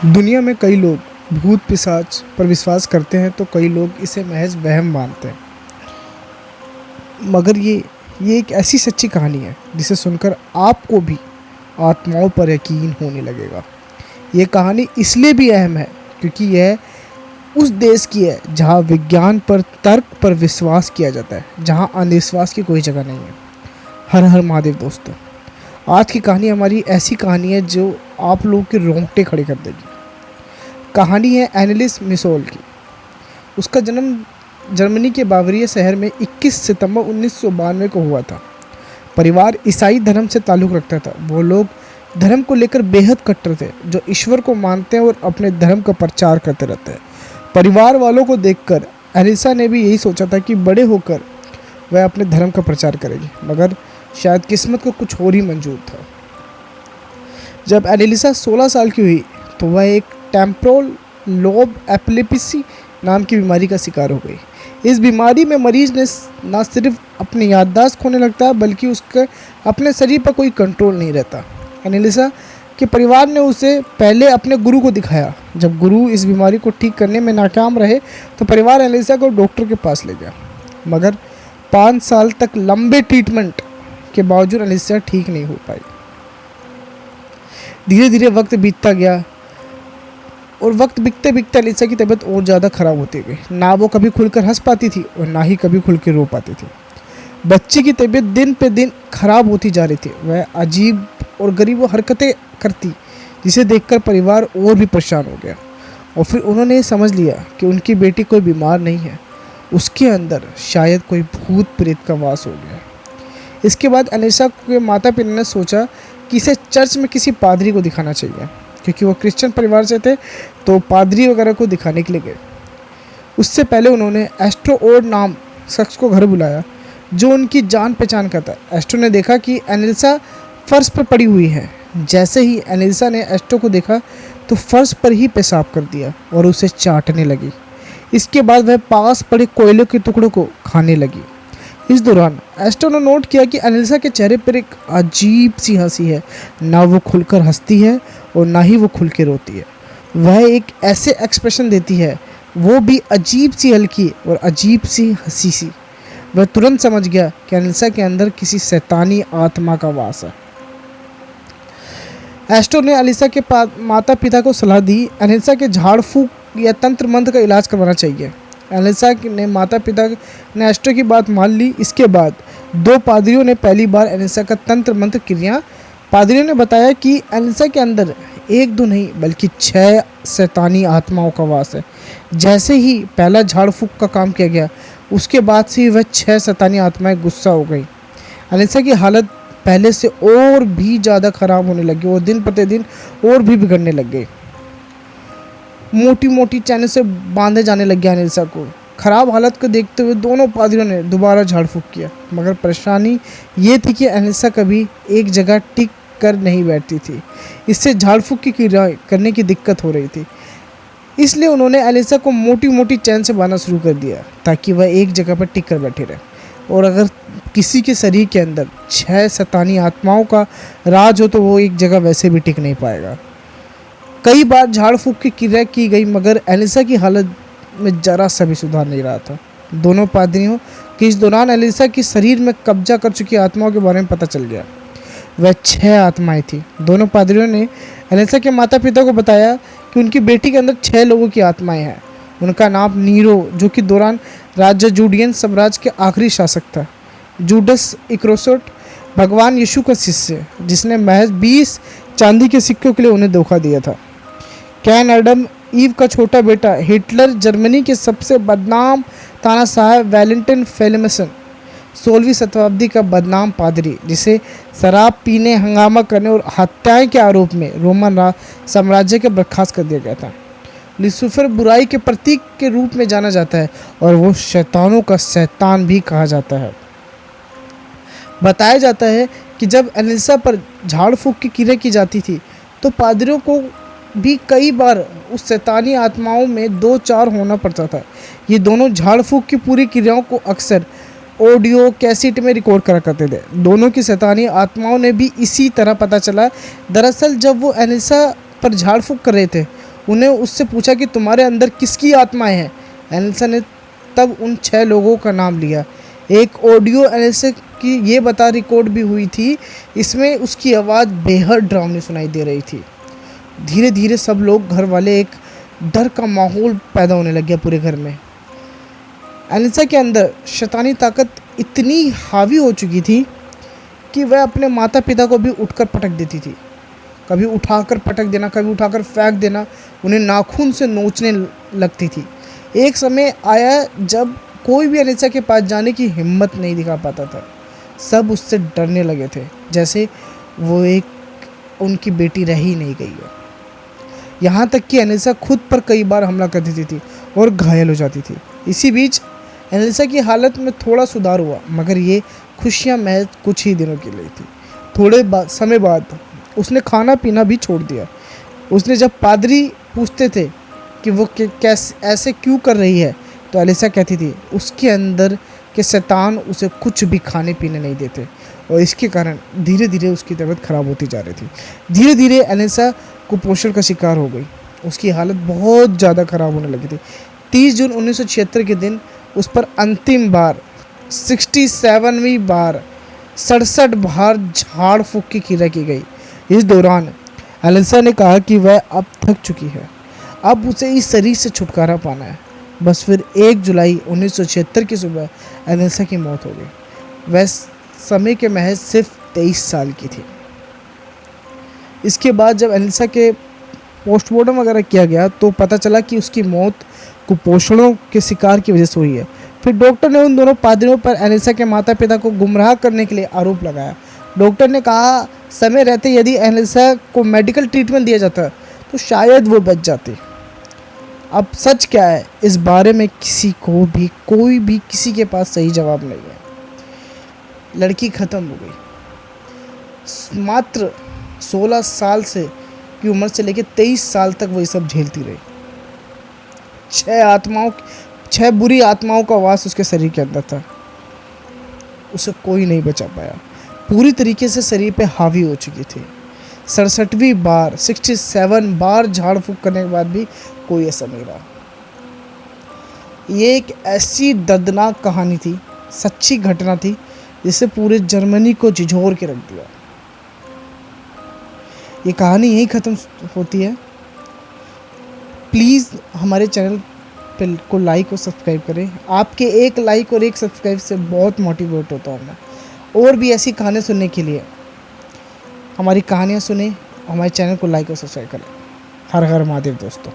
दुनिया में कई लोग भूत पिशाच पर विश्वास करते हैं तो कई लोग इसे महज वहम मानते हैं। मगर ये एक ऐसी सच्ची कहानी है जिसे सुनकर आपको भी आत्माओं पर यकीन होने लगेगा। ये कहानी इसलिए भी अहम है क्योंकि यह उस देश की है जहाँ विज्ञान पर तर्क पर विश्वास किया जाता है, जहाँ अंधविश्वास की कोई जगह नहीं है। हर हर महादेव दोस्तों, आज की कहानी हमारी ऐसी कहानी है जो आप लोगों के रोंगटे खड़े कर देगी। कहानी है एनेलिस मिसोल की। उसका जन्म जर्मनी के बावरिया शहर में 21 सितंबर 1992 को हुआ था। परिवार ईसाई धर्म से ताल्लुक़ रखता था। वो लोग धर्म को लेकर बेहद कट्टर थे, जो ईश्वर को मानते हैं और अपने धर्म का प्रचार करते रहते हैं। परिवार वालों को देखकर एलिसा ने भी यही सोचा था कि बड़े होकर वह अपने धर्म का प्रचार करेगी, मगर शायद किस्मत को कुछ और ही मंजूर था। जब एलिसा 16 साल की हुई तो वह एक टेम्पोरल लोब एपिलेप्सी नाम की बीमारी का शिकार हो गई। इस बीमारी में मरीज ने न सिर्फ अपनी याददाश्त खोने लगता है बल्कि उसके अपने शरीर पर कोई कंट्रोल नहीं रहता। एलिसा के परिवार ने उसे पहले अपने गुरु को दिखाया। जब गुरु इस बीमारी को ठीक करने में नाकाम रहे तो परिवार एलिसा को डॉक्टर के पास ले गया, मगर 5 साल तक लंबे ट्रीटमेंट के बावजूद एलिसा ठीक नहीं हो पाई। धीरे धीरे वक्त बीतता गया और वक्त बीतते बीतते एलिसा की तबीयत और ज़्यादा ख़राब होती गई। ना वो कभी खुलकर हंस पाती थी और ना ही कभी खुल के रो पाती थी। बच्ची की तबीयत दिन पे दिन ख़राब होती जा रही थी। वह अजीब और गरीब हरकतें करती, जिसे देखकर परिवार और भी परेशान हो गया। और फिर उन्होंने समझ लिया कि उनकी बेटी कोई बीमार नहीं है, उसके अंदर शायद कोई भूत प्रेत का वास हो गया। इसके बाद एलिसा के माता पिता ने सोचा कि इसे चर्च में किसी पादरी को दिखाना चाहिए, क्योंकि वो क्रिश्चियन परिवार से थे तो पादरी वगैरह को दिखाने के लिए गए। उससे पहले उन्होंने एस्ट्रो ओड नाम शख्स को घर बुलाया जो उनकी जान पहचान का था। एस्ट्रो ने देखा कि एलिसा फर्श पर पड़ी हुई है। जैसे ही एलिसा ने एस्ट्रो को देखा तो फर्श पर ही पेशाब कर दिया और उसे चाटने लगी। इसके बाद वह पास पड़े कोयले के टुकड़ों को खाने लगी। इस दौरान एस्ट्रो ने नोट किया कि एलिसा के चेहरे पर एक अजीब सी हंसी है। ना वो खुलकर हंसती है और ना ही वो खुल के रोती है। वह एक ऐसे एक्सप्रेशन देती है, वो भी अजीब सी हल्की और अजीब सी हंसी सी। वह तुरंत समझ गया कि एलिसा के अंदर किसी शैतानी आत्मा का वास है। एस्ट्रो ने एलिसा के माता पिता को सलाह दी एलिसा के झाड़ फूक या तंत्र मंत्र का इलाज करवाना चाहिए। एलिसा ने माता पिता ने एस्ट्रो की बात मान ली। इसके बाद 2 पादरियों ने पहली बार एलिसा का तंत्र मंत्र किया। पादरियों ने बताया कि एलिसा के अंदर 1-2 नहीं बल्कि 6 शैतानी आत्माओं का वास है। जैसे ही पहला झाड़ फूक का काम किया गया, उसके बाद से वह 6 शैतानी आत्माएं गुस्सा हो गई। एलिसा की हालत पहले से और भी ज़्यादा ख़राब होने लगी और दिन प्रतिदिन और भी बिगड़ने लग गई। मोटी मोटी चैनल से बांधे जाने लग गया। एलिसा को ख़राब हालत को देखते हुए दोनों पादरियों ने दोबारा झाड़ फूक किया, मगर परेशानी ये थी कि एलिसा कभी एक जगह टिक कर नहीं बैठती थी। इससे झाड़ फूक की क्रिया करने की दिक्कत हो रही थी। इसलिए उन्होंने एलिसा को मोटी मोटी चैन से बांधना शुरू कर दिया ताकि वह एक जगह पर टिक कर बैठे रहे। और अगर किसी के शरीर के अंदर 6 शैतानी आत्माओं का राज हो तो वो एक जगह वैसे भी टिक नहीं पाएगा। कई बार झाड़ फूक की क्रिया की गई, मगर एलिसा की हालत में जरा सा भी सुधार नहीं रहा था। दोनों पादरियों के इस दौरान एलिसा के शरीर में कब्जा कर चुकी आत्माओं के बारे में पता चल गया। वह 6 आत्माएं थी। दोनों पादरियों ने एलिसा के माता पिता को बताया कि उनकी बेटी के अंदर 6 लोगों की आत्माएं हैं। उनका नाम नीरो, जो कि दौरान राज्य जूडियन साम्राज्य के आखिरी शासक था। जूडस इस्करियोट भगवान यीशु का शिष्य, जिसने महज 20 चांदी के सिक्कों के लिए उन्हें धोखा दिया था। कैन एडम ईव का छोटा बेटा हिटलर, जर्मनी के सबसे बदनाम तानाशाह वैलेंटाइन फेलिक्स, 16वीं शताब्दी का बदनाम पादरी, जिसे शराब पीने, हंगामा करने और हत्याएं के आरोप में रोमन साम्राज्य के बर्खास्त कर दिया गया था। लूसीफर बुराई के प्रतीक के रूप में जाना जाता है और वो शैतानों का शैतान भी कहा जाता है। बताया जाता है कि जब एलिसा पर झाड़ फूक की क्रिया की जाती थी तो पादरियों को भी कई बार उस शैतानी आत्माओं में 2-4 होना पड़ता था। ये दोनों झाड़ फूक की पूरी क्रियाओं को अक्सर ऑडियो कैसेट में रिकॉर्ड करा करते थे। दोनों की शैतानी आत्माओं ने भी इसी तरह पता चला। दरअसल जब वो एलिसा पर झाड़ फूक कर रहे थे, उन्हें उससे पूछा कि तुम्हारे अंदर किसकी आत्माएं हैं। एलिसा ने तब उन 6 लोगों का नाम लिया। एक ऑडियो एलिसा की ये बता रिकॉर्ड भी हुई थी, इसमें उसकी आवाज़ बेहद डरावनी सुनाई दे रही थी। धीरे धीरे सब लोग, घर वाले, एक डर का माहौल पैदा होने लग गया पूरे घर में। एलिसा के अंदर शैतानी ताकत इतनी हावी हो चुकी थी कि वह अपने माता पिता को भी उठकर पटक देती थी। कभी उठाकर पटक देना, कभी उठाकर फेंक देना, उन्हें नाखून से नोचने लगती थी। एक समय आया जब कोई भी एलिसा के पास जाने की हिम्मत नहीं दिखा पाता था। सब उससे डरने लगे थे, जैसे वो एक उनकी बेटी रह ही नहीं गई हो। यहाँ तक कि एलिसा खुद पर कई बार हमला कर देती थी और घायल हो जाती थी। इसी बीच एलिसा की हालत में थोड़ा सुधार हुआ, मगर ये खुशियाँ महज कुछ ही दिनों के लिए थी। थोड़े समय बाद उसने खाना पीना भी छोड़ दिया। उसने जब पादरी पूछते थे कि वो कैसे ऐसे क्यों कर रही है, तो एलिसा कहती थी उसके अंदर के शैतान उसे कुछ भी खाने पीने नहीं देते, और इसके कारण धीरे धीरे उसकी तबीयत ख़राब होती जा रही थी। धीरे धीरे एलिसा कुपोषण का शिकार हो गई। उसकी हालत बहुत ज़्यादा ख़राब होने लगी थी। 30 जून 1976 के दिन उस पर अंतिम बार 67वीं बार 67 बार झाड़ फूँक की क्रिया की गई। इस दौरान एलिसा ने कहा कि वह अब थक चुकी है, अब उसे इस शरीर से छुटकारा पाना है। बस फिर 1 जुलाई 1976 की सुबह एलिसा की मौत हो गई। वह समय के महज सिर्फ 23 साल की थी। इसके बाद जब एलिसा के पोस्टमार्टम वगैरह किया गया तो पता चला कि उसकी मौत कुपोषणों के शिकार की वजह से हुई है। फिर डॉक्टर ने उन दोनों पादरियों पर एलिसा के माता पिता को गुमराह करने के लिए आरोप लगाया। डॉक्टर ने कहा समय रहते यदि एलिसा को मेडिकल ट्रीटमेंट दिया जाता तो शायद वो बच जाती। अब सच क्या है, इस बारे में किसी को भी, कोई भी किसी के पास सही जवाब नहीं है। लड़की ख़त्म हो गई। मात्र 16 साल से की उम्र से लेकर 23 साल तक वो ये सब झेलती रही। 6 बुरी आत्माओं का वास उसके शरीर के अंदर था। उसे कोई नहीं बचा पाया। पूरी तरीके से शरीर पे हावी हो चुकी थी। 67वीं बार 67 बार झाड़ फूँक करने के बाद भी कोई असर नहीं रहा। ये एक ऐसी दर्दनाक कहानी थी, सच्ची घटना थी, जिससे पूरे जर्मनी को झिझोर के रख दिया। ये कहानी यहीं ख़त्म होती है। प्लीज़ हमारे चैनल पे को लाइक और सब्सक्राइब करें। आपके एक लाइक और एक सब्सक्राइब से बहुत मोटिवेट होता हूँ मैं। और भी ऐसी कहानियाँ सुनने के लिए हमारी कहानियाँ सुने, हमारे चैनल को लाइक और सब्सक्राइब करें। हर हर महादेव दोस्तों।